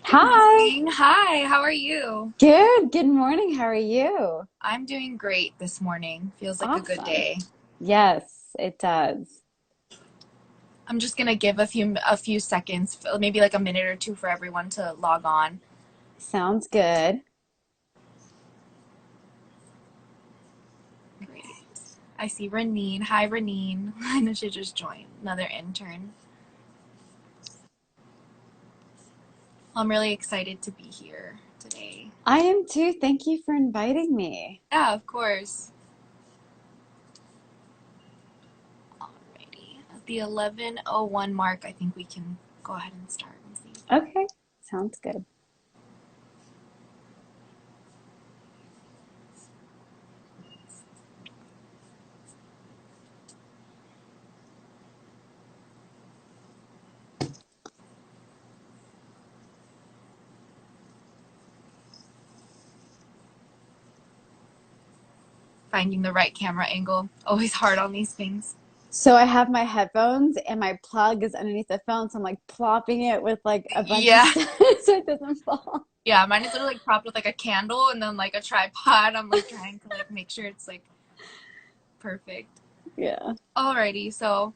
Good Hi. morning. Hi, how are you? Good. Good morning. How are you? I'm doing great this morning. Feels like a good Awesome. day. Yes, it does. I'm just gonna give a few seconds, maybe like a minute or two for everyone to log on. Sounds good. Great. I see Renine. Hi, Renine. I know she just joined. Another intern. I'm really excited to be here today. I am too. Thank you for inviting me. Yeah, of course. Alrighty. At the 11:01 mark, I think we can go ahead and start and see. Okay. Sounds good. Finding the right camera angle, always hard on these things. So I have my headphones and my plug is underneath the phone, so I'm like plopping it with like a bunch of Yeah. stuff so it doesn't fall. Yeah, mine is literally like propped with like a candle and then like a tripod. I'm like trying to like make sure it's like perfect. Yeah. Alrighty, so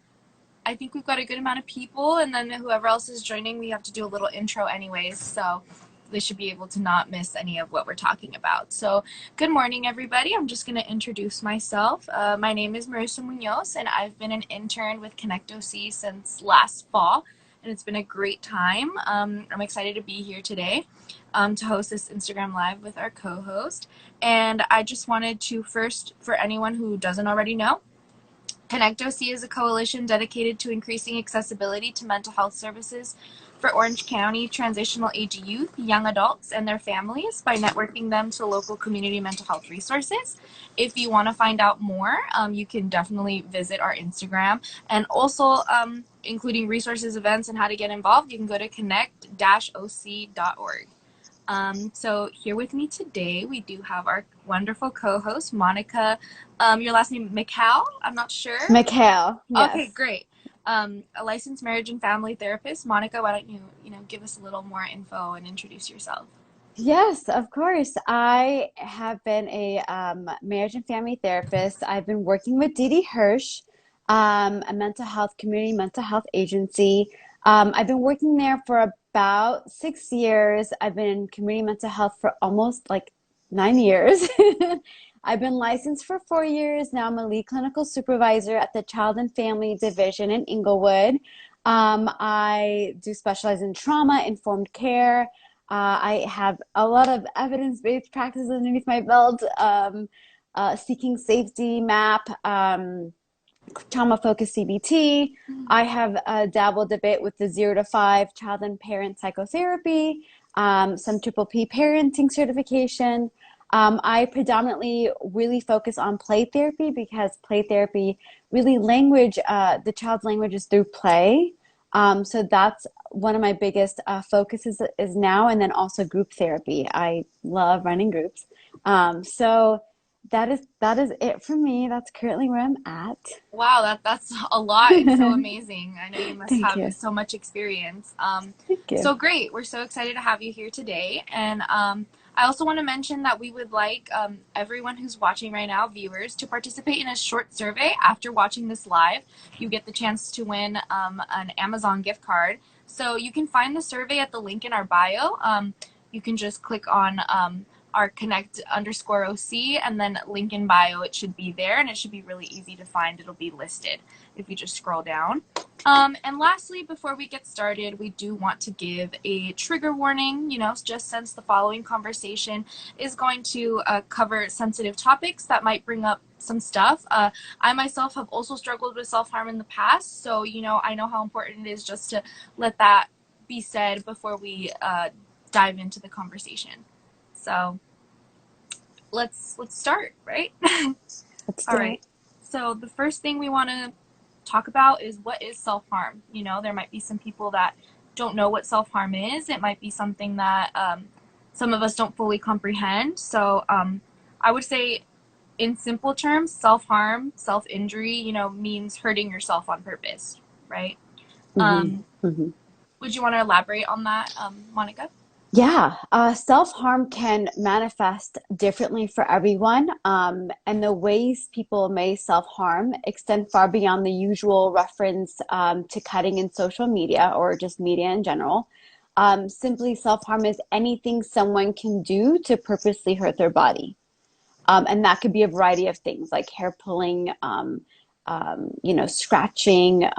I think we've got a good amount of people, and then whoever else is joining, we have to do a little intro anyways, so they should be able to not miss any of what we're talking about. So, good morning, everybody. I'm just going to introduce myself. My name is Marissa Munoz, and I've been an intern with ConnectOC since last fall, and it's been a great time. I'm excited to be here today to host this Instagram Live with our co host. And I just wanted to first, for anyone who doesn't already know, ConnectOC is a coalition dedicated to increasing accessibility to mental health services for Orange County transitional age youth, young adults, and their families by networking them to local community mental health resources. If you want to find out more, you can definitely visit our Instagram, and also including resources, events, and how to get involved, you can go to connect-oc.org. So here with me today, we do have our wonderful co-host, Monica. Your last name, Mekhael? I'm not sure. Mekhael, Okay, yes. great. A licensed marriage and family therapist. Monica, why don't you give us a little more info and introduce yourself? Yes, of course. I have been a marriage and family therapist. I've been working with Didi Hirsch, a mental health community mental health agency. I've been working there for about 6 years. I've been in community mental health for almost like 9 years. I've been licensed for 4 years. Now I'm a lead clinical supervisor at the Child and Family Division in Inglewood. I do specialize in trauma, informed care. I have a lot of evidence-based practices underneath my belt, seeking safety map, trauma-focused CBT. I have dabbled a bit with the 0 to 5 child and parent psychotherapy, some triple P parenting certification. I predominantly really focus on play therapy because play therapy really the child's language is through play. So that's one of my biggest focuses is now, and then also group therapy. I love running groups. So that is it for me. That's currently where I'm at. Wow, that's a lot and so amazing. I know you must Thank have you. so much experience. Thank you. So great. We're so excited to have you here today. And I also want to mention that we would like everyone who's watching right now, viewers, to participate in a short survey after watching this live. You get the chance to win an Amazon gift card. So you can find the survey at the link in our bio. You can just click on our connect_OC and then link in bio. It should be there and it should be really easy to find. It'll be listed if you just scroll down. And lastly, before we get started, we do want to give a trigger warning, just since the following conversation is going to cover sensitive topics that might bring up some stuff. I myself have also struggled with self-harm in the past, so, I know how important it is just to let that be said before we dive into the conversation. So let's start, right? Let's All do it. right. So the first thing we want to talk about is what is self-harm. There might be some people that don't know what self-harm is. It might be something that some of us don't fully comprehend. So I would say, in simple terms, self-harm, self-injury, means hurting yourself on purpose, right? Hmm. Um, Hmm. would you want to elaborate on that, Monica? Yeah, self-harm can manifest differently for everyone, and the ways people may self-harm extend far beyond the usual reference to cutting in social media or just media in general. Simply, self-harm is anything someone can do to purposely hurt their body. And that could be a variety of things like hair pulling, scratching,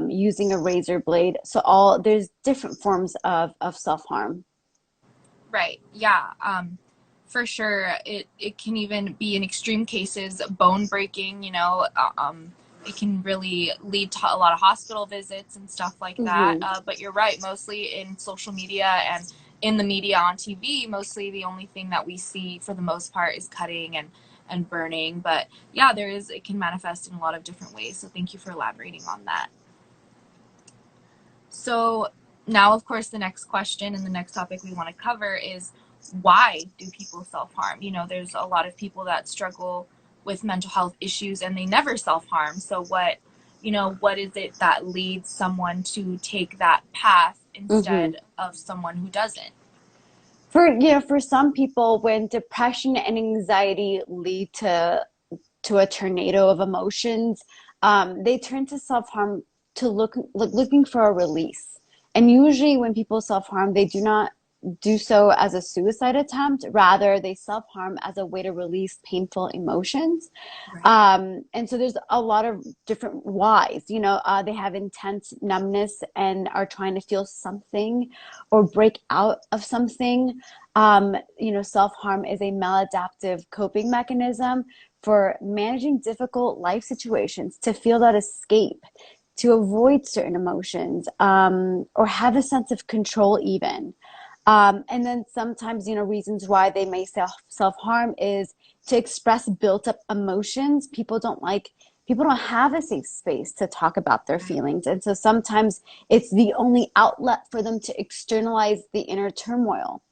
using a razor blade. So there's different forms of self-harm. Right. Yeah. For sure. It can even be in extreme cases, bone breaking, it can really lead to a lot of hospital visits and stuff like that. Hmm. But you're right, mostly in social media and in the media on TV, mostly the only thing that we see for the most part is cutting and burning. But yeah, it can manifest in a lot of different ways. So thank you for elaborating on that. So now, of course, the next question and the next topic we want to cover is why do people self harm? There's a lot of people that struggle with mental health issues and they never self harm. So what is it that leads someone to take that path Hmm. instead of someone who doesn't? For some people, when depression and anxiety lead to a tornado of emotions, they turn to self harm to looking for a release. And usually, when people self harm, they do not do so as a suicide attempt. Rather, they self harm as a way to release painful emotions. Right. And so there's a lot of different whys. They have intense numbness and are trying to feel something or break out of something. Self harm is a maladaptive coping mechanism for managing difficult life situations, to feel that escape, to avoid certain emotions, or have a sense of control, even. And then sometimes, reasons why they may self harm is to express built up emotions. People don't have a safe space to talk about their Right. feelings. And so sometimes it's the only outlet for them to externalize the inner turmoil.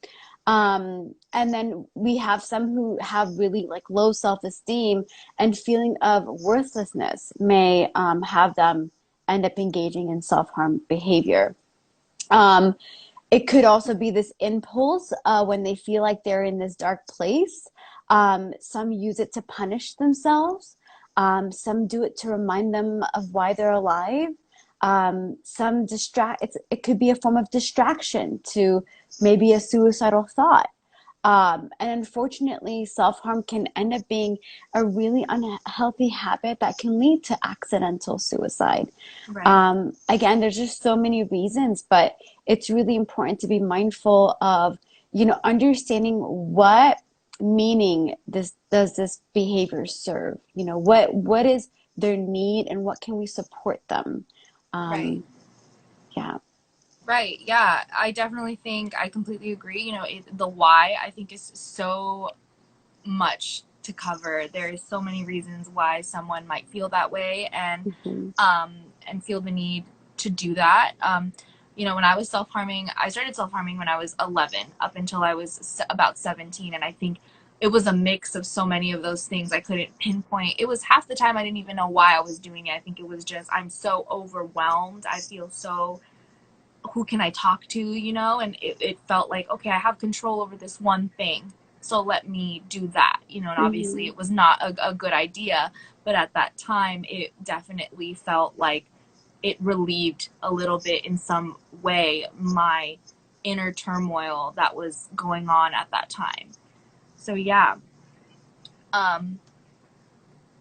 And then we have some who have really like low self-esteem and feeling of worthlessness may have them end up engaging in self-harm behavior. Um, it could also be this impulse when they feel like they're in this dark place. Some use it to punish themselves. Some do it to remind them of why they're alive. It could be a form of distraction to maybe a suicidal thought. And unfortunately, self harm can end up being a really unhealthy habit that can lead to accidental suicide. Right. Again, there's just so many reasons, but it's really important to be mindful of, understanding what meaning this behavior serve. What is their need and what can we support them? Right. Um, yeah. Right. Yeah. I definitely think I completely agree. The why I think is so much to cover. There's so many reasons why someone might feel that way Hmm. um, and feel the need to do that. When I was self harming, I started self harming when I was 11, up until I was about 17, and I think it was a mix of so many of those things I couldn't pinpoint. It was half the time I didn't even know why I was doing it. I think it was just I'm so overwhelmed. I feel so who can I talk to, and it felt like, okay, I have control over this one thing. So let me do that, and obviously Hmm. it was not a good idea. But at that time, it definitely felt like it relieved a little bit in some way my inner turmoil that was going on at that time. So, yeah. Um,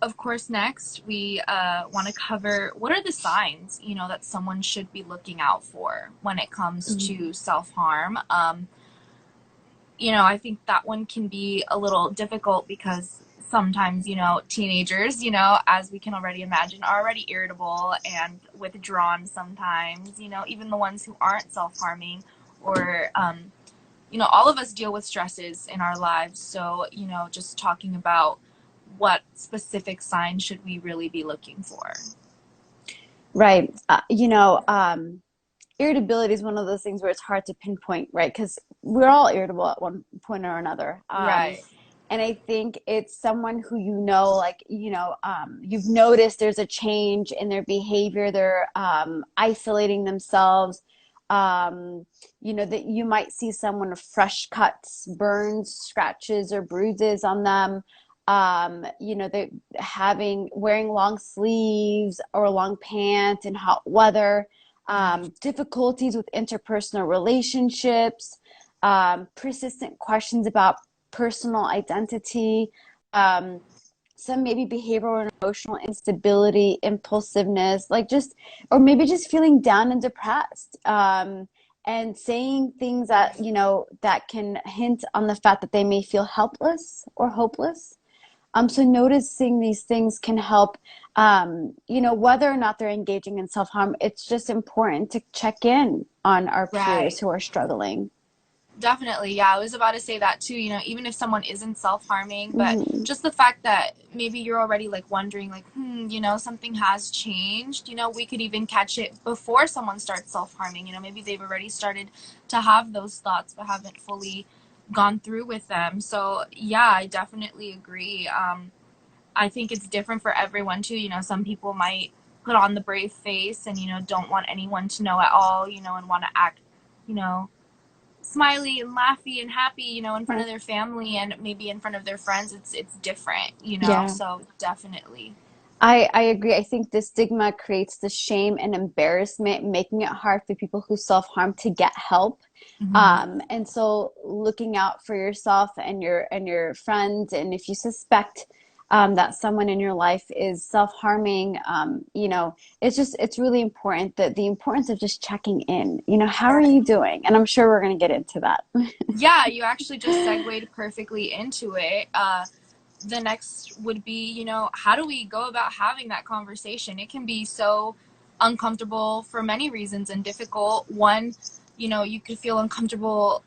of course, next we want to cover what are the signs, that someone should be looking out for when it comes to self harm. I think that one can be a little difficult because sometimes, teenagers, as we can already imagine, are already irritable and withdrawn sometimes, even the ones who aren't self harming or, all of us deal with stresses in our lives. So, just talking about what specific signs should we really be looking for? Right. Irritability is one of those things where it's hard to pinpoint, right? Because we're all irritable at one point or another. Right. And I think it's someone who like, you've noticed there's a change in their behavior. They're isolating themselves. That you might see someone with fresh cuts, burns, scratches, or bruises on them. They're wearing long sleeves or long pants in hot weather, difficulties with interpersonal relationships, persistent questions about personal identity, um, some maybe behavioral and emotional instability, impulsiveness, or maybe just feeling down and depressed. And saying things that can hint on the fact that they may feel helpless or hopeless. So noticing these things can help, whether or not they're engaging in self-harm. It's just important to check in on our peers Right. who are struggling. Definitely. Yeah, I was about to say that too, even if someone isn't self-harming, but Mhm. just the fact that maybe you're already like wondering like, something has changed, we could even catch it before someone starts self-harming. Maybe they've already started to have those thoughts but haven't fully gone through with them. So, yeah, I definitely agree. I think it's different for everyone too. Some people might put on the brave face and, don't want anyone to know at all, and want to act, you know, smiley and laughy and happy, in front Right. of their family and maybe in front of their friends. It's different, Yeah. So definitely. I agree. I think the stigma creates the shame and embarrassment, making it hard for people who self-harm to get help. Hmm. And so looking out for yourself and your friends, and if you suspect that someone in your life is self-harming, it's really important, that the importance of just checking in. How are you Right. doing? And I'm sure we're going to get into that. Yeah, you actually just segued perfectly into it. The next would be, how do we go about having that conversation? It can be so uncomfortable for many reasons and difficult. One, you could feel uncomfortable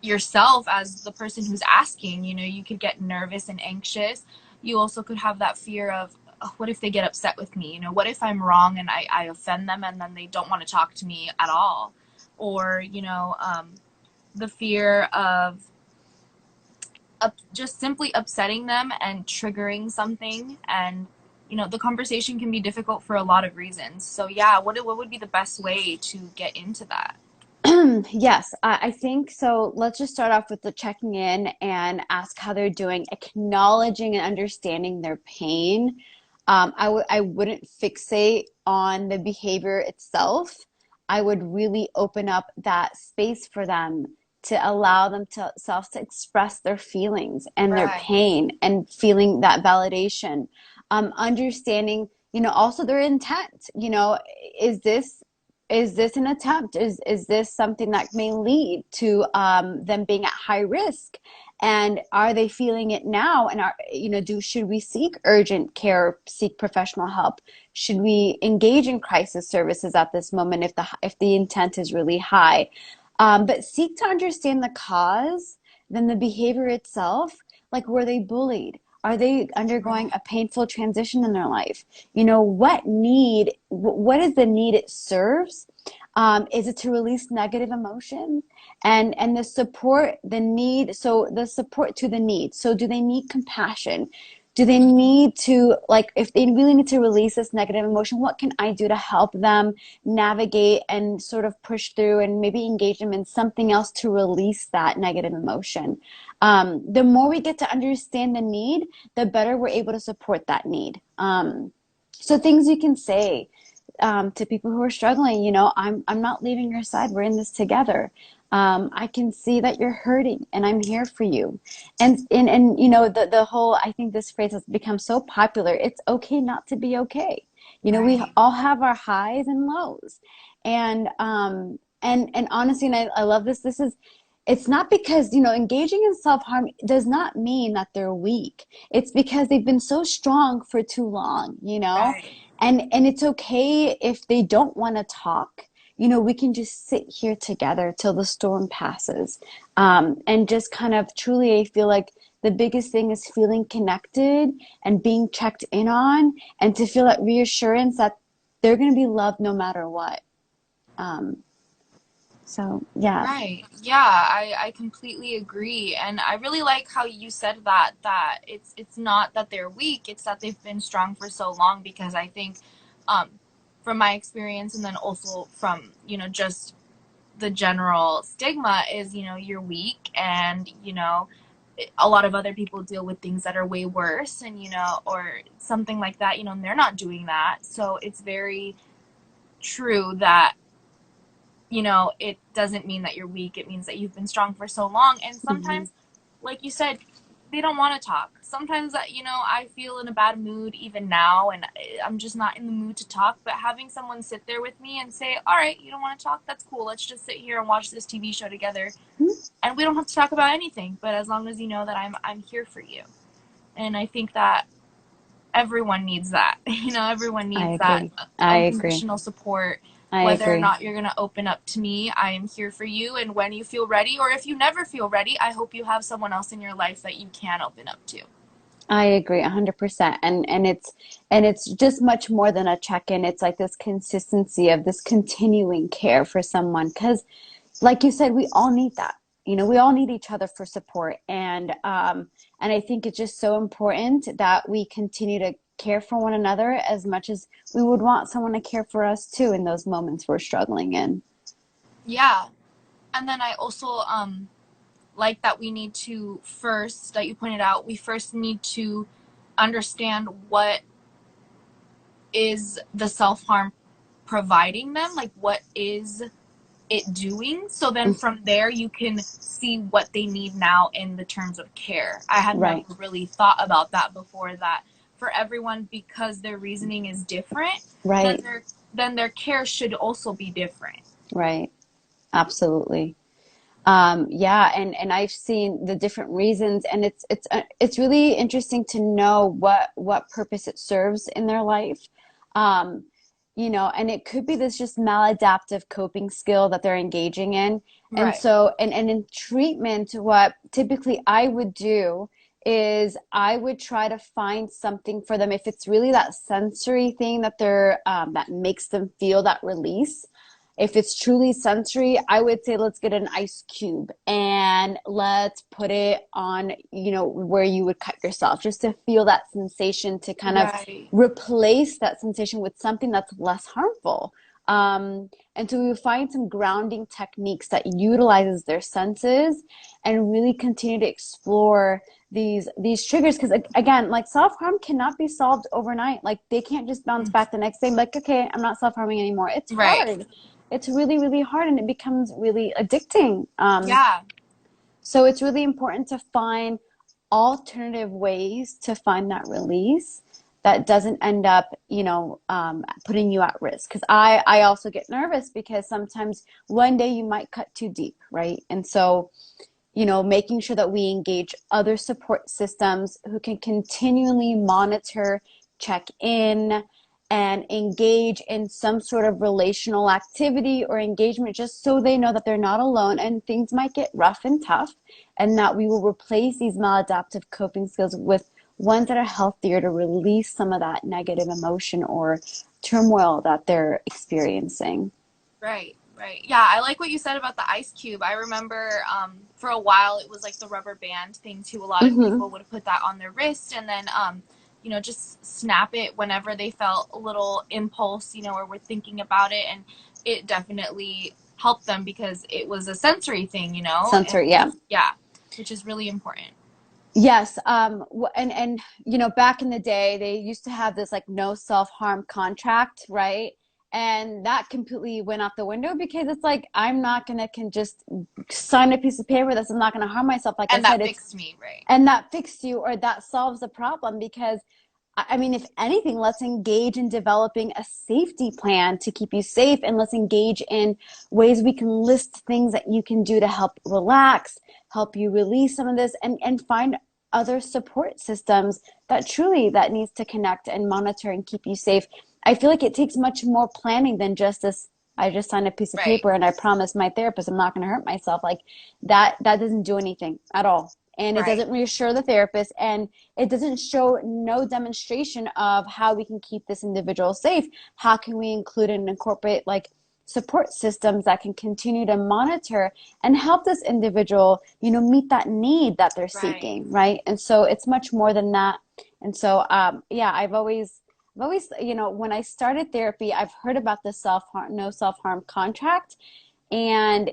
yourself as the person who's asking. You could get nervous and anxious. You also could have that fear of, "Oh, what if they get upset with me? What if I'm wrong and I offend them and then they don't want to talk to me at all?" Or, the fear of just simply upsetting them and triggering something. And, the conversation can be difficult for a lot of reasons. So, yeah, what would be the best way to get into that? Yes, I think so. Let's just start off with the checking in and ask how they're doing, acknowledging and understanding their pain. I wouldn't fixate on the behavior itself. I would really open up that space for them to allow them to self to express their feelings and their Right. pain and feeling that validation. Understanding, also their intent. Is this is this an attempt? Is this something that may lead to them being at high risk? And are they feeling it now? And should we seek urgent care, seek professional help? Should we engage in crisis services at this moment if the intent is really high? But seek to understand the cause, then the behavior itself. Like, were they bullied? Are they undergoing a painful transition in their life? What is the need it serves? Is it to release negative emotion? And the support, the need, so the support to the need. So do they need compassion? Do they need to, like, if they really need to release this negative emotion, what can I do to help them navigate and sort of push through and maybe engage them in something else to release that negative emotion? The more we get to understand the need, the better we're able to support that need. So things you can say to people who are struggling, I'm not leaving your side. We're in this together. I can see that you're hurting, and I'm here for you. And the whole, I think this phrase has become so popular. It's okay not to be okay. We Right. all have our highs and lows, and honestly, and I love this. It's not because, engaging in self-harm does not mean that they're weak. It's because they've been so strong for too long. Right. And it's okay if they don't want to talk. We can just sit here together till the storm passes. And just kind of truly, I feel like the biggest thing is feeling connected and being checked in on, and to feel that reassurance that they're going to be loved no matter what. Um, so, yeah. Right. Yeah, I completely agree. And I really like how you said that it's not that they're weak, it's that they've been strong for so long. Because I think, um from my experience and then also from, just the general stigma is, you know, you're weak, and, you know, a lot of other people deal with things that are way worse, and, you know, or something like that, you know, and they're not doing that. So it's very true that, you know, it doesn't mean that you're weak. It means that you've been strong for so long. And Hmm. sometimes, like you said, they don't want to talk. Sometimes, you know, I feel in a bad mood even now, and I'm just not in the mood to talk. But having someone sit there with me and say, all right, you don't want to talk? That's cool. Let's just sit here and watch this TV show together. And we don't have to talk about anything. But as long as you know that I'm here for you. And I think that everyone needs that. You know, everyone I needs that agree. I agree. unconditional support. I Whether or agree. not you're going to open up to me, I am here for you. And when you feel ready, or if you never feel ready, I hope you have someone else in your life that you can open up to. I agree 100%. And it's just much more than a check-in. It's like this consistency of this continuing care for someone. Because like you said, we all need that. You know, we all need each other for support. And I think it's just so important that we continue to care for one another as much as we would want someone to care for us too in those moments we're struggling in. Yeah. And then I also like that we need to first, that you pointed out, we first need to understand what is the self harm providing them, like what is it doing, so then from there you can see what they need now in the terms of care. I had never Right, really thought about that before, that for everyone, because their reasoning is different, then right, their care should also be different. right. Absolutely. Yeah, and I've seen the different reasons, and it's really interesting to know what purpose it serves in their life. Um, and it could be this just maladaptive coping skill that they're engaging in. And Right. so, and in treatment, what typically I would do is I would try to find something for them if it's really that sensory thing that that makes them feel that release. If it's truly sensory, I would say let's get an ice cube and let's put it on, where you would cut yourself, just to feel that sensation, to kind of Right. replace that sensation with something that's less harmful. And so we find some grounding techniques that utilizes their senses and really continue to explore these triggers, because again, like, self-harm cannot be solved overnight. Like, they can't just bounce back the next day and be like, okay, I'm not self-harming anymore. It's Right. hard. It's really, really hard, and it becomes really addicting. Yeah. So it's really important to find alternative ways to find that release that doesn't end up, putting you at risk. Because I also get nervous because sometimes one day you might cut too deep, right? And so, making sure that we engage other support systems who can continually monitor, check in, and engage in some sort of relational activity or engagement, just so they know that they're not alone and things might get rough and tough, and that we will replace these maladaptive coping skills with ones that are healthier to release some of that negative emotion or turmoil that they're experiencing. Right, right. Yeah, I like what you said about the ice cube. I remember for a while it was like the rubber band thing too. A lot of Mm-hmm. people would put that on their wrist, and then you know, just snap it whenever they felt a little impulse, you know, or were thinking about it, and it definitely helped them because it was a sensory thing, you know, and Sensory, yeah. yeah, which is really important. Yes, and back in the day, they used to have this like no self-harm contract, right? And that completely went out the window, because it's like, I'm not gonna can just sign a piece of paper that says I'm not gonna harm myself. Like I And said, that it's fixed me, right? and that fixed you, or that solves the problem. Because I mean, if anything, let's engage in developing a safety plan to keep you safe, and let's engage in ways we can list things that you can do to help relax, help you release some of this, and find other support systems that needs to connect and monitor and keep you safe. I feel like it takes much more planning than just this. I just signed a piece of Right, paper and I promised my therapist I'm not going to hurt myself. Like, that doesn't do anything at all. And it right, doesn't reassure the therapist, and it doesn't show no demonstration of how we can keep this individual safe. How can we include and incorporate, like, support systems that can continue to monitor and help this individual, meet that need that they're right. seeking, right? And so it's much more than that. And so, yeah, I've always, when I started therapy, I've heard about the no self harm contract, And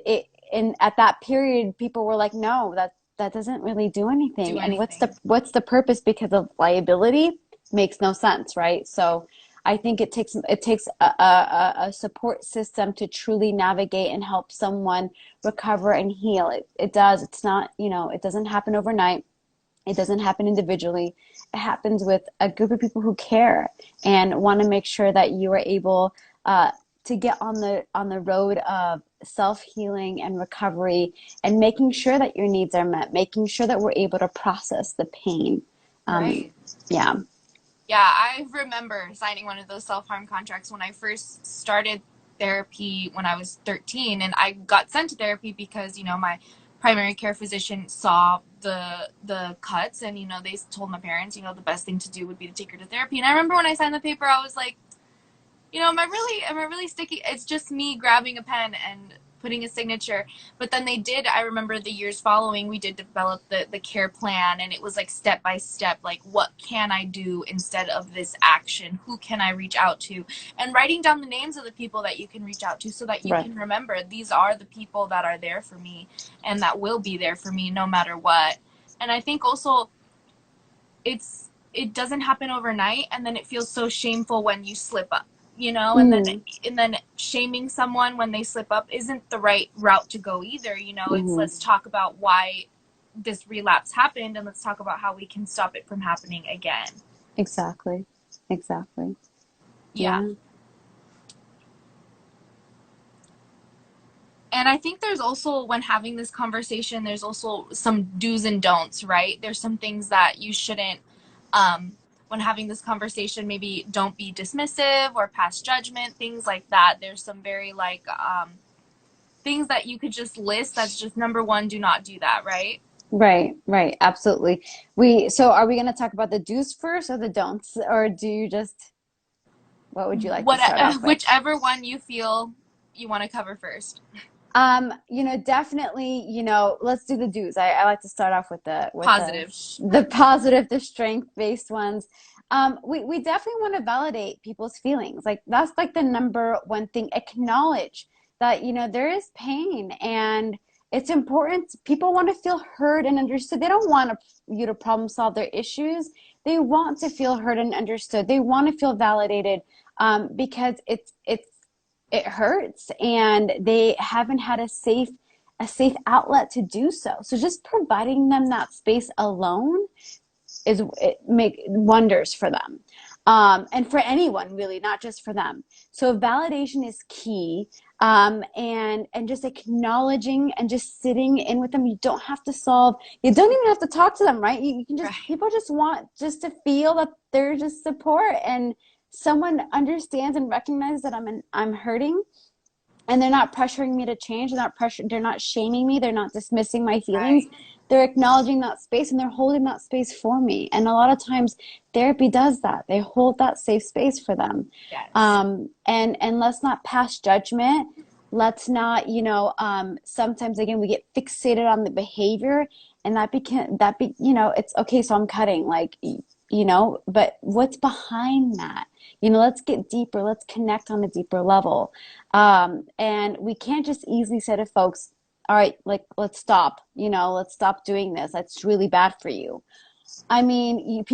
at that period, people were like, no, that doesn't really do anything. Do And anything. what's the purpose? Because of liability makes no sense, right? So I think it takes a support system to truly navigate and help someone recover and heal. It does. It's not, it doesn't happen overnight. It doesn't happen individually. It happens with a group of people who care and want to make sure that you are able to get on the road of self-healing and recovery, and making sure that your needs are met, making sure that we're able to process the pain. Um, Right. yeah. Yeah, I remember signing one of those self-harm contracts when I first started therapy when I was 13, and I got sent to therapy because, my primary care physician saw the cuts, and they told my parents, the best thing to do would be to take her to therapy. And I remember when I signed the paper, I was like, am I really sticky? It's just me grabbing a pen and putting a signature. But then I remember the years following, we did develop the care plan, and it was like step by step, like what can I do instead of this action? Who can I reach out to? And writing down the names of the people that you can reach out to so that you Right. can remember these are the people that are there for me and that will be there for me no matter what. And I think also it doesn't happen overnight, and then it feels so shameful when you slip up, Mm, and then shaming someone when they slip up isn't the right route to go either. It's hmm. let's talk about why this relapse happened, and let's talk about how we can stop it from happening again. Exactly. Exactly. Yeah. Yeah. And I think there's also, when having this conversation, there's also some do's and don'ts, right? There's some things that you shouldn't, when having this conversation, maybe don't be dismissive or pass judgment, things like that. There's some very, like, things that you could just list. That's just number one, do not do that, right? Right, right, absolutely. So are we going to talk about the do's first or the don'ts, or do you just, what would you like to What, start off with? whichever one you feel you want to cover first. Definitely, let's do the do's. I like to start off with Positive. the positive, the strength-based ones. We definitely want to validate people's feelings. Like that's like the number one thing. Acknowledge that, there is pain, and it's important. People want to feel heard and understood. They don't want you to problem solve their issues. They want to feel heard and understood. They want to feel validated, because it hurts, and they haven't had a safe outlet to do so. So just providing them that space alone it make wonders for them, and for anyone really, not just for them. So validation is key, and just acknowledging and just sitting in with them. You don't have to solve. You don't even have to talk to them, right? You can just Right. people just want just to feel that they're just support, and someone understands and recognizes that I'm hurting, and they're not pressuring me to change. They're not shaming me. They're not dismissing my feelings. Right. They're acknowledging that space, and they're holding that space for me. And a lot of times therapy does that. They hold that safe space for them. Yes. And let's not pass judgment. Let's not, sometimes again we get fixated on the behavior, and it's okay, so I'm cutting, like, but what's behind that? Let's get deeper. Let's connect on a deeper level. And we can't just easily say to folks, all right, like, let's stop doing this. That's really bad for you. I mean,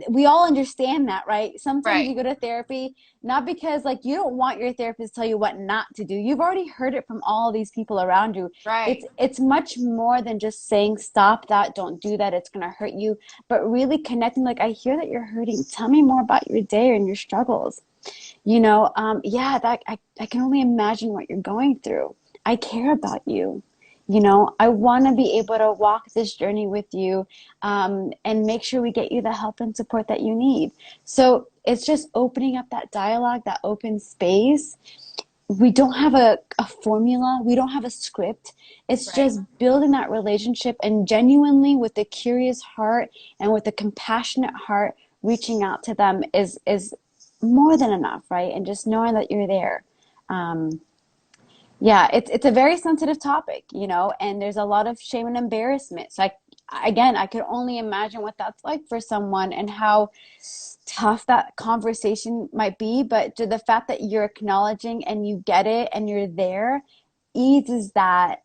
we all understand that, right? Sometimes Right. you go to therapy, not because like you don't want your therapist to tell you what not to do. You've already heard it from all these people around you. It's Right. it's much more than just saying stop that, don't do that, it's gonna hurt you, but really connecting, like, I hear that you're hurting. Tell me more about your day and your struggles. Yeah, that I can only imagine what you're going through. I care about you. I want to be able to walk this journey with you, and make sure we get you the help and support that you need. So it's just opening up that dialogue, that open space. We don't have a formula, we don't have a script. It's Right. just building that relationship, and genuinely, with a curious heart and with a compassionate heart, reaching out to them is more than enough, right? And just knowing that you're there. Um, yeah, it's a very sensitive topic, and there's a lot of shame and embarrassment. So I could only imagine what that's like for someone, and how tough that conversation might be. But to the fact that you're acknowledging and you get it and you're there, eases that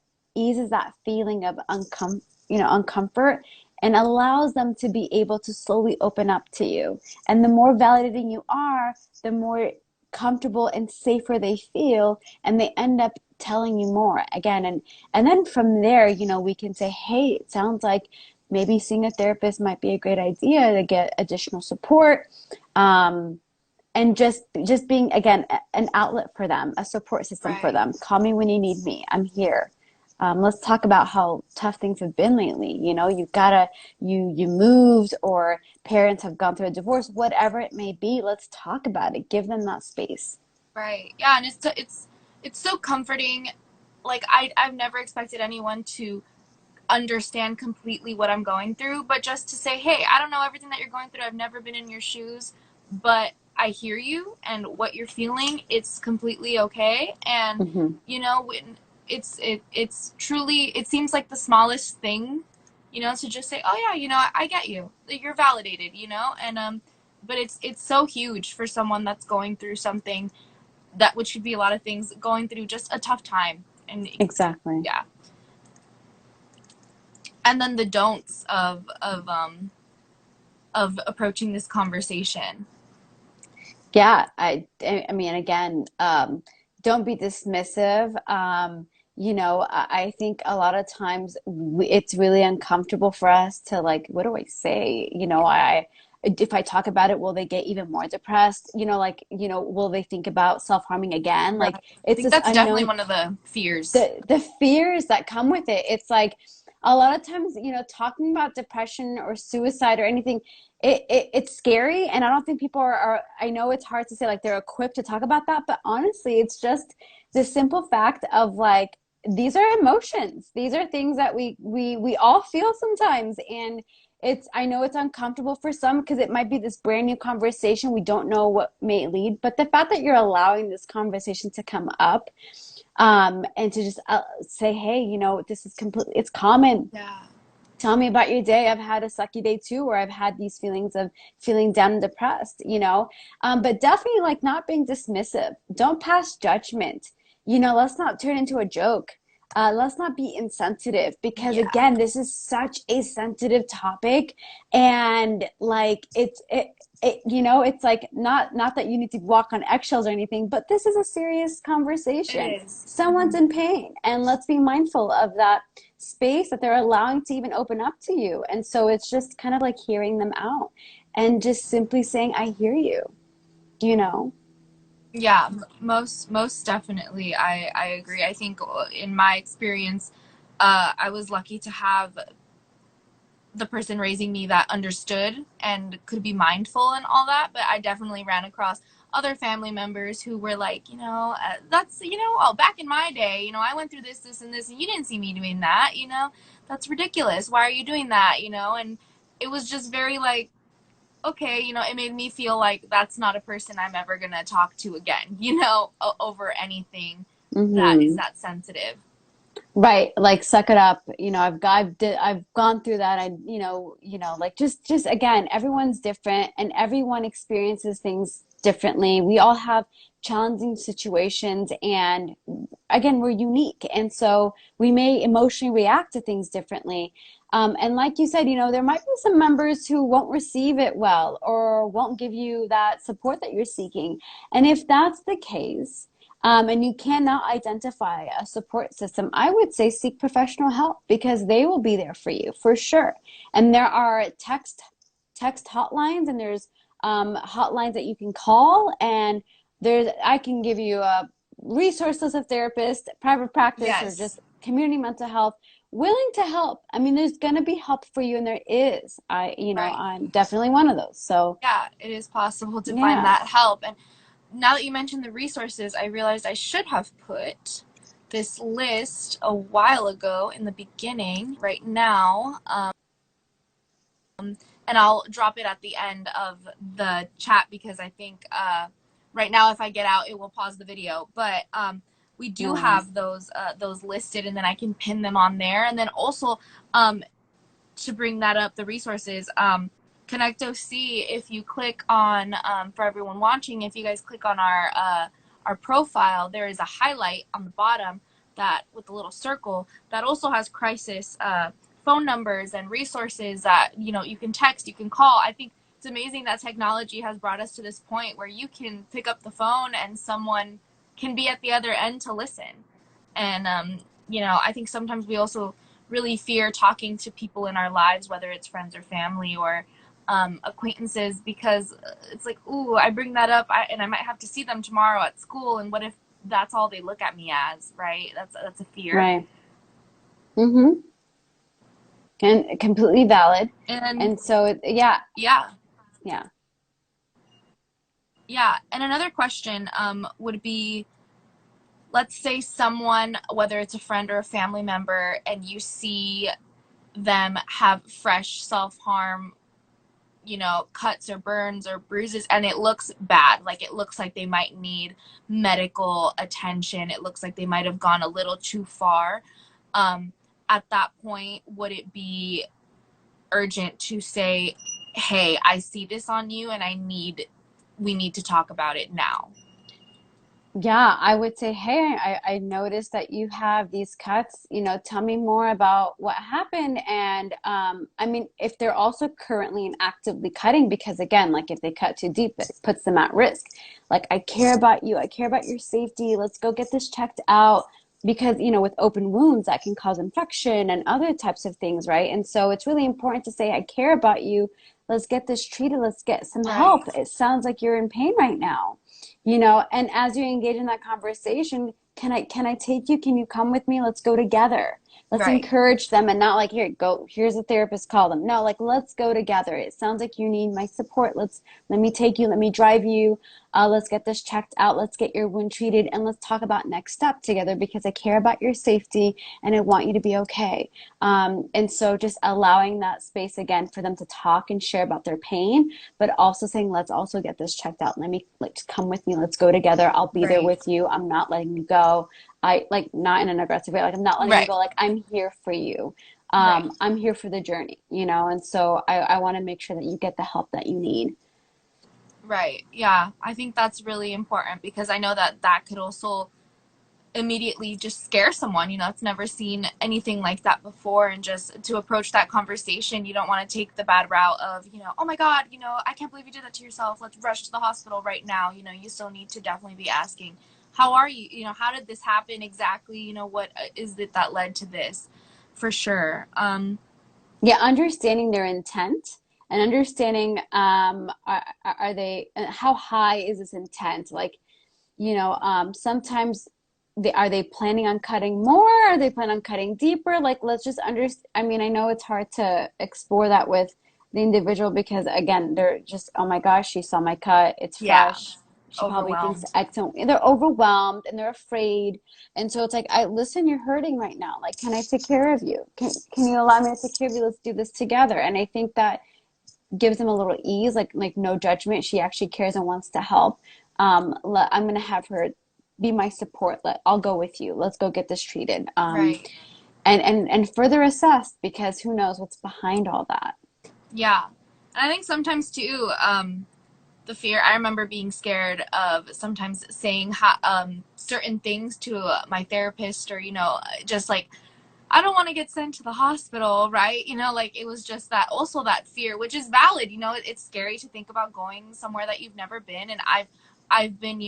feeling of uncomfort, and allows them to be able to slowly open up to you. And the more validating you are, the more comfortable and safer they feel, and they end up telling you more again. And then from there, we can say, hey, it sounds like maybe seeing a therapist might be a great idea to get additional support. And just being, again, an outlet for them, a support system for Right. them. Call me when you need me, I'm here. Let's talk about how tough things have been lately. You moved, or parents have gone through a divorce, whatever it may be. Let's talk about it. Give them that space. Right. Yeah, and it's so comforting. Like I've never expected anyone to understand completely what I'm going through, but just to say, hey, I don't know everything that you're going through. I've never been in your shoes, but I hear you and what you're feeling. It's completely okay. And Hmm. when it's truly, it seems like the smallest thing, to just say, oh yeah, I get you. You're validated, and but it's so huge for someone that's going through something that, which should be a lot of things, going through just a tough time. And Exactly. yeah. And then the don'ts of approaching this conversation. Yeah, I mean, again, don't be dismissive. I think a lot of times it's really uncomfortable for us to, like, what do I say? If I talk about it, will they get even more depressed? Will they think about self-harming again? Right. Like, I it's think this that's definitely unknown, one of the fears. the fears that come with it. It's like a lot of times, talking about depression or suicide or anything, it's scary, and I don't think people are. I know it's hard to say, like, they're equipped to talk about that, but honestly, it's just the simple fact of, like, these are emotions. These are things that we all feel sometimes, and I know it's uncomfortable for some because it might be this brand new conversation. We don't know what may lead, but the fact that you're allowing this conversation to come up, and to just say, hey, this is completely, it's common. Yeah. Tell me about your day. I've had a sucky day too, where I've had these feelings of feeling down and depressed. But definitely, like, not being dismissive. Don't pass judgment. Let's not turn into a joke. Let's not be insensitive, because Yeah. again, this is such a sensitive topic, and like it's like, not that you need to walk on eggshells or anything, but this is a serious It conversation. is. Someone's in pain, and let's be mindful of that space that they're allowing to even open up to you. And so it's just kind of like hearing them out and just simply saying, I hear you, you know? Yeah, most definitely. I agree. I think in my experience, I was lucky to have the person raising me that understood and could be mindful and all that, but I definitely ran across other family members who were like, that's, oh, back in my day, I went through this and this, and you didn't see me doing that, that's ridiculous. Why are you doing that? And it was just very like, okay, it made me feel like that's not a person I'm ever going to talk to again, over anything that is Hmm. that sensitive. Right, like, suck it up. I've gone through that. Like, just again, everyone's different, and everyone experiences things differently. We all have challenging situations, and again, we're unique, and so we may emotionally react to things differently. And like you said, there might be some members who won't receive it well, or won't give you that support that you're seeking. And if that's the case, and you cannot identify a support system, I would say seek professional help, because they will be there for you for sure. And there are text hotlines, and there's hotlines that you can call, and I can give you a resource list of therapists, private practice, or Yes. just community mental health, willing to help. I mean, there's going to be help for you, and there is. Right. I'm definitely one of those. So Yeah, it is possible to find yeah. that help. And now that you mentioned the resources, I realized I should have put this list a while ago in the beginning. Right now, and I'll drop it at the end of the chat, because I think right now, if I get out, it will pause the video. But we do No worries. have those listed, and then I can pin them on there. And then also, um, to bring that up, the resources. Connecto C, if you click on, for everyone watching, if you guys click on our profile, there is a highlight on the bottom that with the little circle that also has crisis phone numbers and resources that you can text, you can call. I think it's amazing that technology has brought us to this point where you can pick up the phone and someone can be at the other end to listen. And I think sometimes we also really fear talking to people in our lives, whether it's friends or family or acquaintances, because it's like, ooh, I bring that up, and I might have to see them tomorrow at school, and what if that's all they look at me as, right? That's a fear. Right. Mm-hmm. And completely valid. And And so, yeah, yeah, yeah. yeah. And another question would be, let's say someone, whether it's a friend or a family member, and you see them have fresh self-harm, cuts or burns or bruises, and it looks bad. Like, it looks like they might need medical attention. It looks like they might have gone a little too far. At that point, would it be urgent to say, hey, I see this on you and we need to talk about it now? Yeah, I would say, hey, I noticed that you have these cuts. Tell me more about what happened. And I mean, if they're also currently and actively cutting, because again, like if they cut too deep, it puts them at risk. Like, I care about you. I care about your safety. Let's go get this checked out. Because, with open wounds, that can cause infection and other types of things, right? And so it's really important to say, I care about you. Let's get this treated. Let's get some help. Right. It sounds like you're in pain right now. And as you engage in that conversation, can I take you? Can you come with me? Let's go together. Let's Right. encourage them, and not like, here, go, here's a therapist, call them. No, like, let's go together. It sounds like you need my support. Let me take you, let me drive you. Let's get this checked out. Let's get your wound treated, and let's talk about next step together, because I care about your safety and I want you to be okay. And so just allowing that space again for them to talk and share about their pain, but also saying, let's also get this checked out. Let me, like, come with me. Let's go together. I'll be there Right. with you. I'm not letting you go. I, like, not in an aggressive way. Like, I'm not letting you Right. go. Like, I'm here for you. Right. I'm here for the journey, and so I want to make sure that you get the help that you need. Right. Yeah. I think that's really important because I know that that could also immediately just scare someone, it's never seen anything like that before. And just to approach that conversation, you don't want to take the bad route of, oh my God, I can't believe you did that to yourself. Let's rush to the hospital right now. You still need to definitely be asking, how are you? How did this happen exactly? What is it that led to this? For sure. Yeah, understanding their intent and understanding, are they, how high is this intent? Like, sometimes are they planning on cutting more? Are they planning on cutting deeper? Like, let's just understand. I mean, I know it's hard to explore that with the individual, because again, they're just, oh my gosh, she saw my cut. It's Yeah. fresh. She probably thinks Overwhelmed. excellent. They're overwhelmed and they're afraid. And so it's like, I listen, you're hurting right now. Like, can I take care of you? Can you allow me to take care of you? Let's do this together. And I think that gives them a little ease, like no judgment. She actually cares and wants to help. I'm gonna have her be my support. I'll go with you. Let's go get this treated. Right. And further assess, because who knows what's behind all that. Yeah. And I think sometimes too, the fear, I remember being scared of sometimes saying certain things to my therapist, or just like, I don't want to get sent to the hospital, right? Like, it was just that, also that fear, which is valid. It's scary to think about going somewhere that you've never been. And I've been,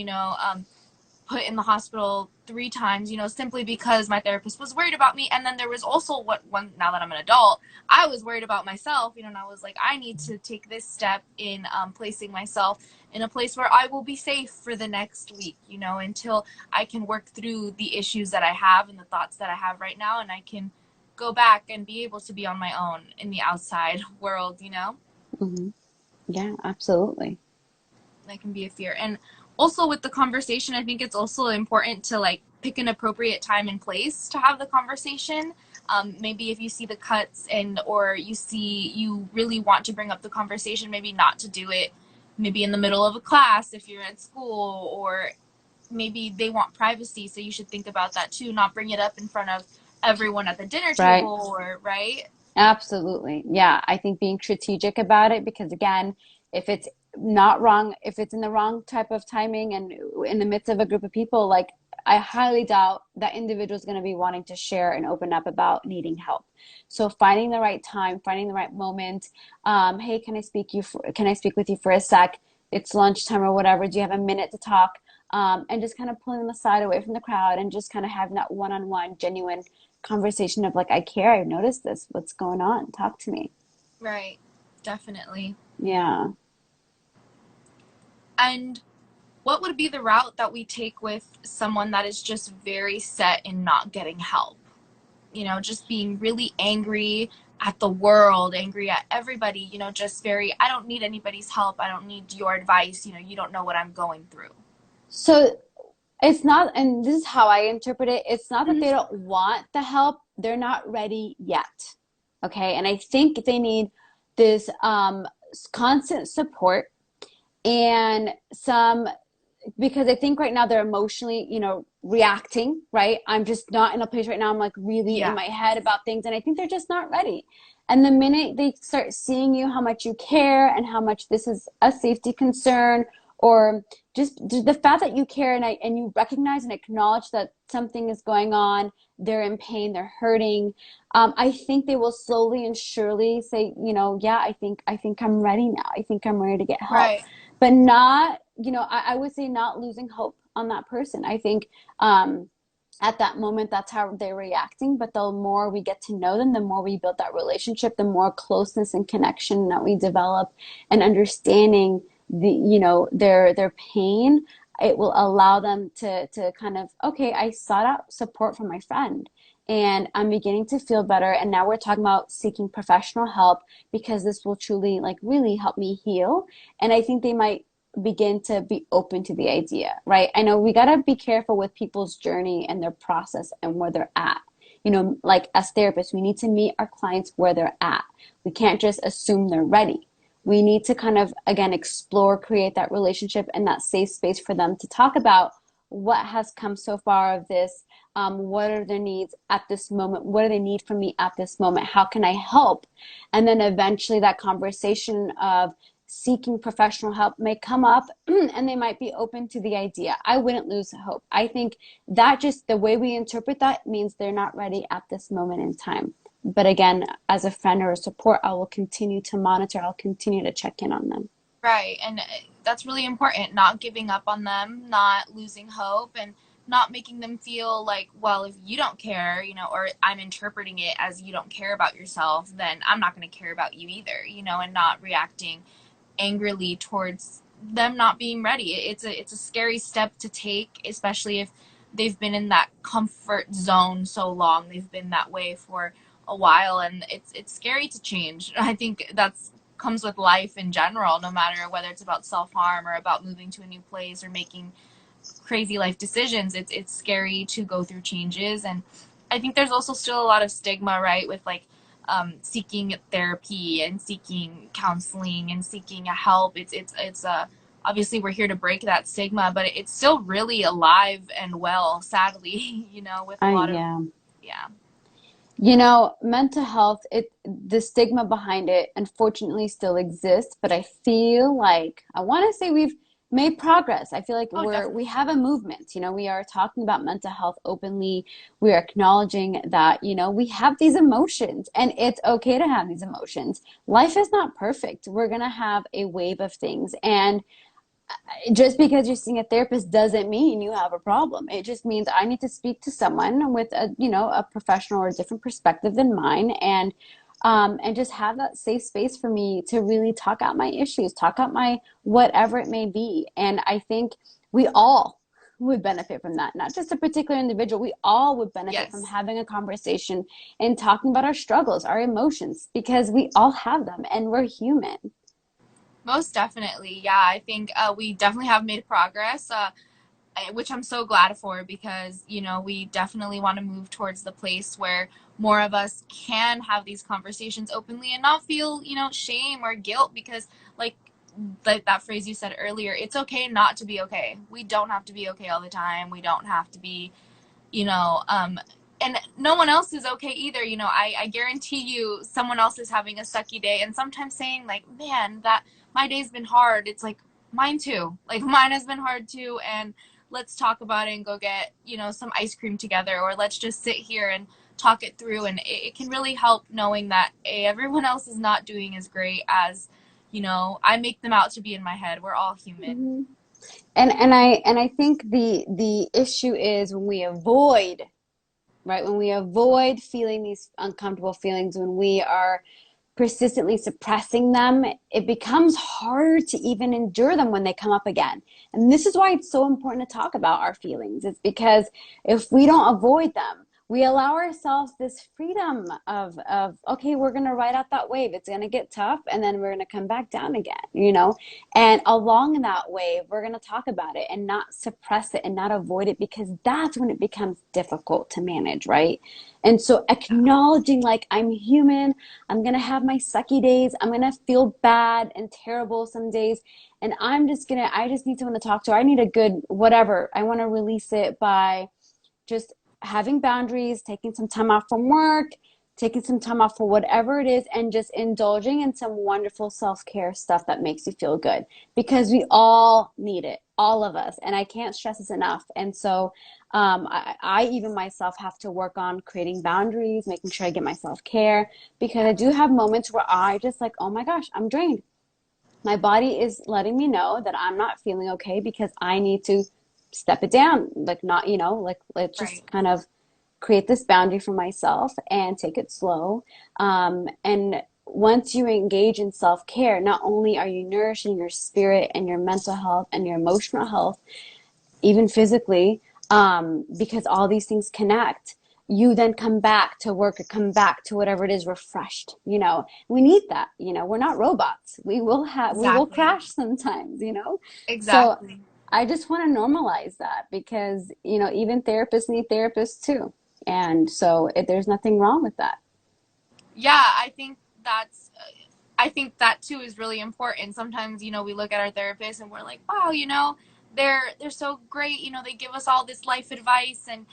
put in the hospital 3 times, simply because my therapist was worried about me. And then there was also one, now that I'm an adult, I was worried about myself, and I was like, I need to take this step in placing myself in a place where I will be safe for the next week, until I can work through the issues that I have and the thoughts that I have right now. And I can go back and be able to be on my own in the outside world. Hmm. Yeah, absolutely. That can be a fear. And also with the conversation, I think it's also important to like pick an appropriate time and place to have the conversation. Maybe if you see the cuts, or you really want to bring up the conversation, maybe not to do it maybe in the middle of a class if you're at school, or maybe they want privacy, so you should think about that too, not bring it up in front of everyone at the dinner Right. table, or right. Absolutely. Yeah. I think being strategic about it, because again, if it's not wrong, if it's in the wrong type of timing and in the midst of a group of people, like, I highly doubt that individual is going to be wanting to share and open up about needing help. So finding the right time, finding the right moment. Hey, can I speak with you for a sec? It's lunchtime or whatever. Do you have a minute to talk? And just kind of pulling them aside away from the crowd and just kind of having that one-on-one genuine conversation of like, I care, I've noticed this. What's going on? Talk to me. Right. Definitely. Yeah. And what would be the route that we take with someone that is just very set in not getting help? You know, just being really angry at the world, angry at everybody, you know, just very, I don't need anybody's help. I don't need your advice. You know, you don't know what I'm going through. So it's not, and this is how I interpret it. It's not that Mm-hmm. they don't want the help, they're not ready yet. Okay. And I think they need this constant support and some, because I think right now they're emotionally, reacting, right? I'm just not in a place right now. I'm like really in Yeah. my head about things, and I think they're just not ready. And the minute they start seeing you, how much you care and how much this is a safety concern, or just the fact that you care and you recognize and acknowledge that something is going on, they're in pain, they're hurting. I think they will slowly and surely say, yeah, I think I'm ready now. I think I'm ready to get help, Right. but not, I would say not losing hope on that person. I think at that moment, that's how they're reacting. But the more we get to know them, the more we build that relationship, the more closeness and connection that we develop, and understanding their pain, it will allow them to kind of, okay, I sought out support from my friend and I'm beginning to feel better. And now we're talking about seeking professional help because this will truly like really help me heal. And I think they might begin to be open to the idea, right? I know we got to be careful with people's journey and their process and where they're at. Like as therapists, we need to meet our clients where they're at. We can't just assume they're ready. We need to kind of, again, explore, create that relationship and that safe space for them to talk about what has come so far of this. What are their needs at this moment? What do they need from me at this moment? How can I help? And then eventually that conversation of seeking professional help may come up and they might be open to the idea. I wouldn't lose hope. I think that just the way we interpret that means they're not ready at this moment in time. But again, as a friend or a support, I will continue to monitor. I'll continue to check in on them. Right. And that's really important. Not giving up on them, not losing hope, and not making them feel like, well, if you don't care, you know, or I'm interpreting it as you don't care about yourself, then I'm not going to care about you either, you know, and not reacting angrily towards them not being ready. It's a scary step to take, especially if they've been in that comfort zone so long. They've been that way for a while, and it's scary to change. I think that's comes with life in general, no matter whether it's about self-harm or about moving to a new place or making crazy life decisions. It's scary to go through changes, and I think there's also still a lot of stigma, right, with like seeking therapy and seeking counseling and seeking a help. It's obviously we're here to break that stigma, but it's still really alive and well, sadly, you know, with a lot of Yeah. yeah. Mental health, the stigma behind it unfortunately still exists, but I feel like I want to say we've made progress. I feel like Oh, we definitely. have a movement. We are talking about mental health openly. We are acknowledging that, we have these emotions and it's okay to have these emotions. Life is not perfect. We're going to have a wave of things, and just because you're seeing a therapist doesn't mean you have a problem. It just means I need to speak to someone with a professional or a different perspective than mine, and just have that safe space for me to really talk out my issues, talk out my whatever it may be. And I think we all would benefit from that, not just a particular individual. We all would benefit from Yes. having a conversation and talking about our struggles, our emotions, because we all have them and we're human. Most definitely. Yeah, I think we definitely have made progress. Which I'm so glad for, because you know we definitely want to move towards the place where more of us can have these conversations openly and not feel, you know, shame or guilt, because like that phrase you said earlier, it's okay not to be okay. We don't have to be okay all the time. We don't have to be, you know, and no one else is okay either. You know, I guarantee you someone else is having a sucky day, and sometimes saying like, man, that my day's been hard, it's like mine too, like mine has been hard too. And let's talk about it and go get, some ice cream together, or let's just sit here and talk it through. And it can really help knowing that, hey, everyone else is not doing as great as, I make them out to be in my head. We're all human. Hmm. And I think the issue is when we avoid, right? When we avoid feeling these uncomfortable feelings, when we are persistently suppressing them, it becomes harder to even endure them when they come up again. And this is why it's so important to talk about our feelings. It's because if we don't avoid them, we allow ourselves this freedom of okay, we're going to ride out that wave. It's going to get tough and then we're going to come back down again, And along that wave, we're going to talk about it and not suppress it and not avoid it, because that's when it becomes difficult to manage, right? And so acknowledging, like, I'm human, I'm going to have my sucky days, I'm going to feel bad and terrible some days, and I just need someone to talk to. I need a good whatever. I want to release it by just having boundaries, taking some time off from work, taking some time off for whatever it is, and just indulging in some wonderful self-care stuff that makes you feel good, because we all need it, all of us. And I can't stress this enough. And so I even myself have to work on creating boundaries, making sure I get my self-care, because I do have moments where I just like, oh my gosh, I'm drained. My body is letting me know that I'm not feeling okay, because I need to step it down. Like, not, like, let's Right. just kind of create this boundary for myself and take it slow. And once you engage in self-care, not only are you nourishing your spirit and your mental health and your emotional health, even physically, because all these things connect, you then come back to work or come back to whatever it is refreshed. We need that. We're not robots. We will Exactly. crash sometimes. So Exactly. I just want to normalize that, because even therapists need therapists too, and so there's nothing wrong with that. Yeah, I think that too is really important. Sometimes, we look at our therapist and we're like, wow, they're so great. They give us all this life advice and,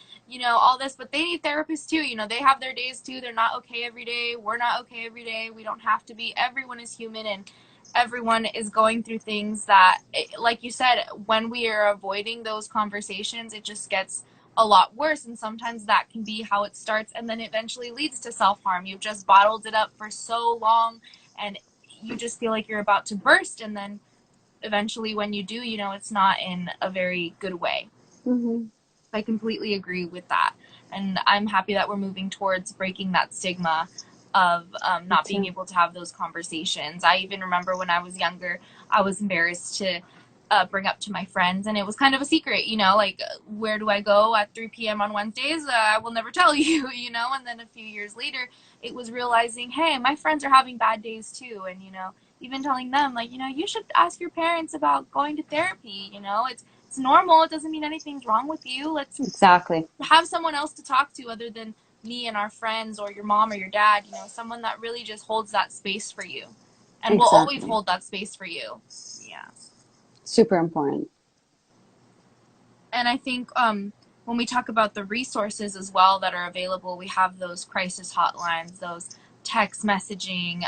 all this, but they need therapists too. They have their days too. They're not okay every day. We're not okay every day. We don't have to be. Everyone is human, and everyone is going through things that, like you said, when we are avoiding those conversations, it just gets a lot worse. And sometimes that can be how it starts and then eventually leads to self-harm. You've just bottled it up for so long, and you just feel like you're about to burst, and then eventually when you do, it's not in a very good way. Hmm. I completely agree with that. And I'm happy that we're moving towards breaking that stigma of Me not being too. able to have those conversations. I even remember when I was younger, I was embarrassed to bring up to my friends, and it was kind of a secret, like, where do I go at 3 p.m. on Wednesdays? I will never tell you, And then a few years later, it was realizing, hey, my friends are having bad days too. And, even telling them, like, you should ask your parents about going to therapy. It's normal. It doesn't mean anything's wrong with you. Let's Exactly. have someone else to talk to other than me and our friends or your mom or your dad, someone that really just holds that space for you and will always Exactly. hold that space for you. Yeah. Super important. And I think when we talk about the resources as well that are available, we have those crisis hotlines, those text messaging,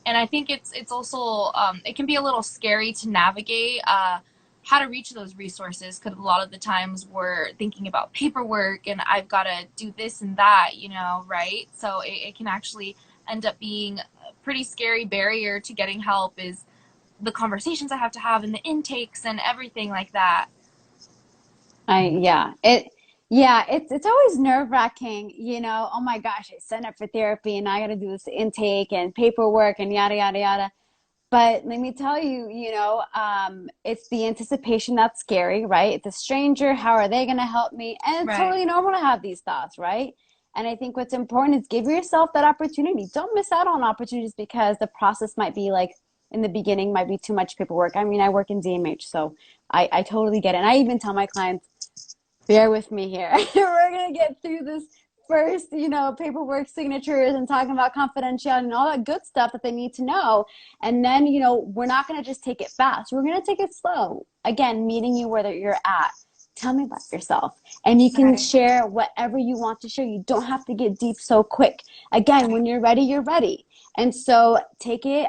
and I think it's also it can be a little scary to navigate how to reach those resources, because a lot of the times we're thinking about paperwork and I've got to do this and that, right? So it can actually end up being a pretty scary barrier to getting help, is the conversations I have to have and the intakes and everything like that. I yeah, it's always nerve-wracking, oh my gosh, I signed up for therapy and I got to do this intake and paperwork and yada yada yada. But let me tell you, it's the anticipation that's scary, right? It's a stranger. How are they going to help me? And it's Right. totally normal to have these thoughts, right? And I think what's important is give yourself that opportunity. Don't miss out on opportunities because the process might be like, in the beginning, might be too much paperwork. I mean, I work in DMH, so I totally get it. And I even tell my clients, bear with me here. We're going to get through this first, paperwork, signatures, and talking about confidentiality and all that good stuff that they need to know. And then, we're not going to just take it fast. We're going to take it slow. Again, meeting you where you're at. Tell me about yourself. And you can Right. share whatever you want to share. You don't have to get deep so quick. Again, Right. when you're ready, you're ready. And so take it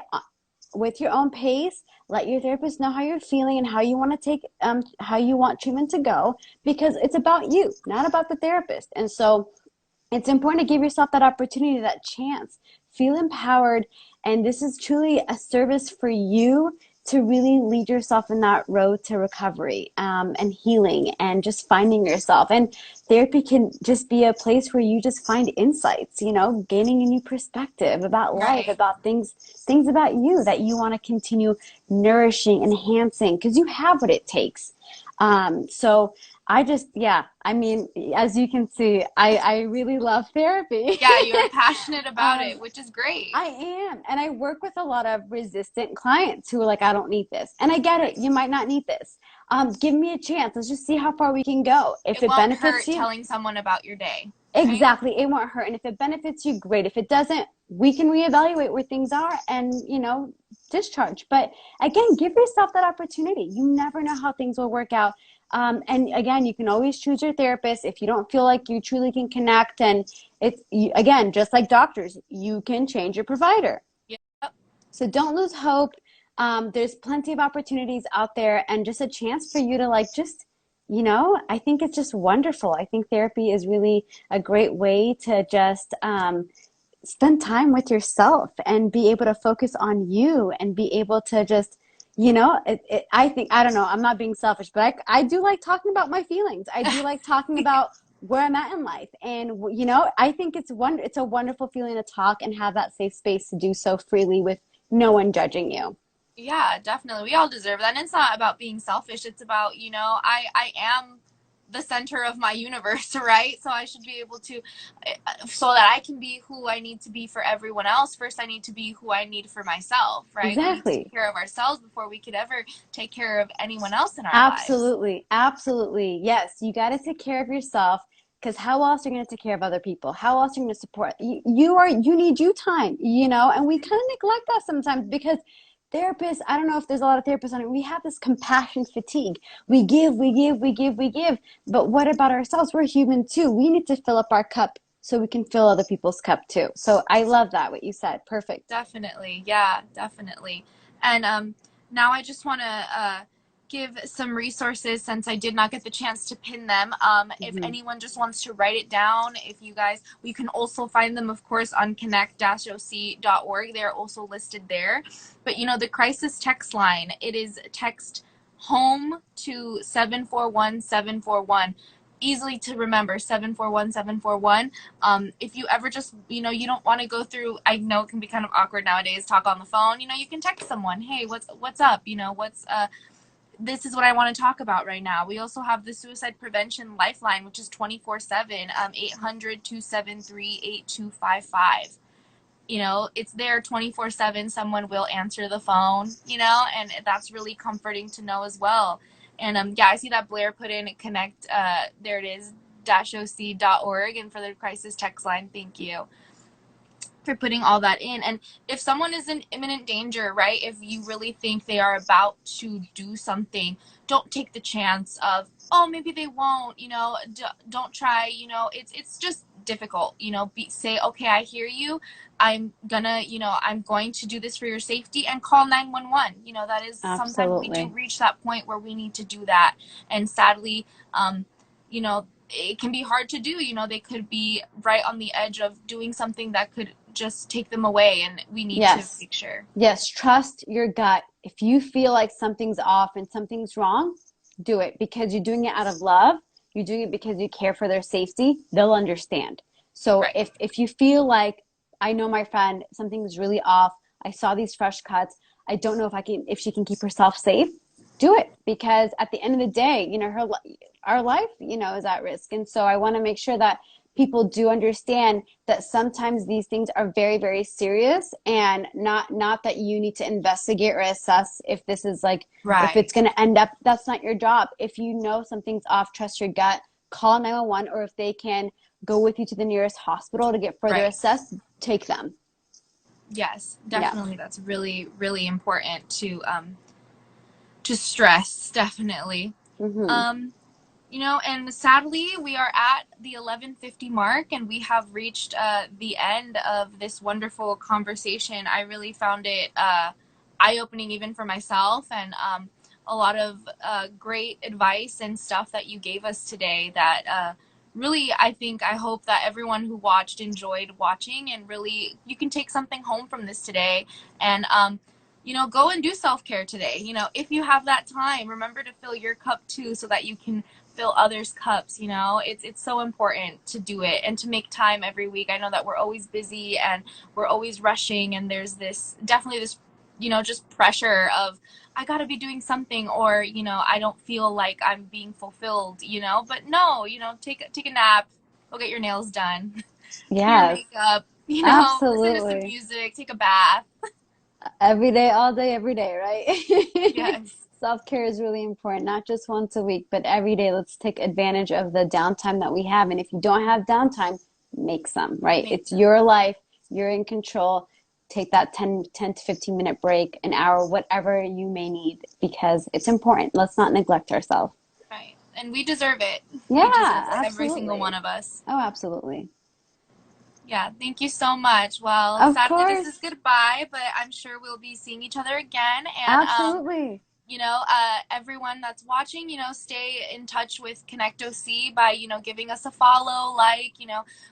with your own pace. Let your therapist know how you're feeling and how you want to take, how you want treatment to go, because it's about you, not about the therapist. And so it's important to give yourself that opportunity, that chance. Feel empowered. And this is truly a service for you to really lead yourself in that road to recovery, and healing and just finding yourself. And therapy can just be a place where you just find insights, gaining a new perspective about life, Right. about things about you that you want to continue nourishing, enhancing, because you have what it takes. So I just, yeah, I mean, as you can see, I really love therapy. Yeah, you're passionate about um, it, which is great. I am. And I work with a lot of resistant clients who are like, I don't need this. And I get it. You might not need this. Give me a chance. Let's just see how far we can go. If It it won't benefits hurt you, telling someone about your day, right? exactly. It won't hurt. And if it benefits you, great. If it doesn't, we can reevaluate where things are and, discharge. But again, give yourself that opportunity. You never know how things will work out. And again, you can always choose your therapist if you don't feel like you truly can connect. And again, just like doctors, you can change your provider. Yep. So don't lose hope. There's plenty of opportunities out there, and just a chance for you to I think it's just wonderful. I think therapy is really a great way to just spend time with yourself and be able to focus on you and be able to just, I think, I don't know, I'm not being selfish, but I do like talking about my feelings. I do like talking about where I'm at in life. And, I think it's a wonderful feeling to talk and have that safe space to do so freely with no one judging you. Yeah, definitely. We all deserve that. And it's not about being selfish. It's about, I am the center of my universe, right? So I should be able to, so that I can be who I need to be for everyone else. First, I need to be who I need for myself, right? We need to take Exactly. care of ourselves before we could ever take care of anyone else in our lives. Absolutely. Absolutely. Yes, you got to take care of yourself, because how else are you going to take care of other people? How else are you going to support? You need you time, and we kind of neglect that sometimes because therapists, I don't know if there's a lot of therapists on it. We have this compassion fatigue. We give, we give, we give, we give. But what about ourselves? We're human too. We need to fill up our cup so we can fill other people's cup too. So I love that, what you said. Perfect. Definitely. Yeah, definitely. And now I just want to give some resources since I did not get the chance to pin them. If Hmm. anyone just wants to write it down, if you guys, we can also find them, of course, on connect-oc.org. They're also listed there. But, the crisis text line, it is text home to 741-741. Easily to remember, 741-741. If you ever just, you don't want to go through, I know it can be kind of awkward nowadays, talk on the phone, you can text someone, hey, what's up, this is what I want to talk about right now. We also have the suicide prevention lifeline, which is 24/7, 800-273-8255. It's there 24/7. Someone will answer the phone, and that's really comforting to know as well. And yeah, I see that Blair put in connect, there it is, -oc.org, and for the crisis text line, thank you for putting all that in. And if someone is in imminent danger, right, if you really think they are about to do something, don't take the chance of, oh, maybe they won't, don't try, it's just difficult, say, okay, I hear you, I'm going to do this for your safety, and call 911. That is, sometimes we do Absolutely. reach that point where we need to do that. And sadly, it can be hard to do. They could be right on the edge of doing something that could just take them away, and we need to Yes. make sure. Yes. Trust your gut. If you feel like something's off and something's wrong, do it because you're doing it out of love. You're doing it because you care for their safety. They'll understand. So Right. if you feel like, I know my friend, something's really off. I saw these fresh cuts. I don't know if she can keep herself safe. Do it, because at the end of the day, our life, is at risk. And so I want to make sure that people do understand that sometimes these things are very, very serious, and not that you need to investigate or assess if this is like, if Right. it's going to end up, that's not your job. If you know something's off, trust your gut, call 911, or if they can go with you to the nearest hospital to get further Right. assessed, take them. Yes, Yeah. definitely. That's really, really important to stress. Definitely. Hmm. Um, and sadly, we are at the 11:50 mark, and we have reached the end of this wonderful conversation. I really found it eye-opening even for myself, and a lot of great advice and stuff that you gave us today that really, I hope that everyone who watched enjoyed watching, and really you can take something home from this today. And go and do self-care today. If you have that time, remember to fill your cup too, so that you can fill others' cups. It's so important to do it and to make time every week. I know that we're always busy and we're always rushing, and there's this definitely this just pressure of I gotta be doing something, or I don't feel like I'm being fulfilled. But no, take a nap, go get your nails done, do your Yes, makeup, listen to some absolutely. music, take a bath. Every day, all day, every day, right? Yes, Self-care is really important, not just once a week, but every day. Let's take advantage of the downtime that we have. And if you don't have downtime, make some, right? make It's some. your life, you're in control. Take that 10 to 15-minute break, an hour, whatever you may need, because it's important. Let's not neglect ourselves. Right, and we deserve it. We deserve Yeah, it, every single one absolutely. of us. Oh, absolutely. Yeah, thank you so much. Well, Of sadly, this is course. goodbye, but I'm sure we'll be seeing each other again. And Absolutely. everyone that's watching, stay in touch with Connect OC by, giving us a follow,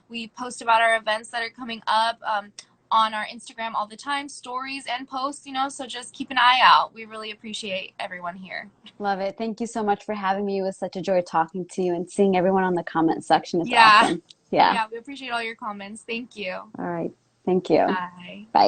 we post about our events that are coming up on our Instagram all the time, stories and posts, so just keep an eye out. We really appreciate everyone here. Love it. Thank you so much for having me. It was such a joy talking to you and seeing everyone on the comment section. It's Yeah, awesome. Yeah. yeah, we appreciate all your comments. Thank you. All right. Thank you. Bye. Bye.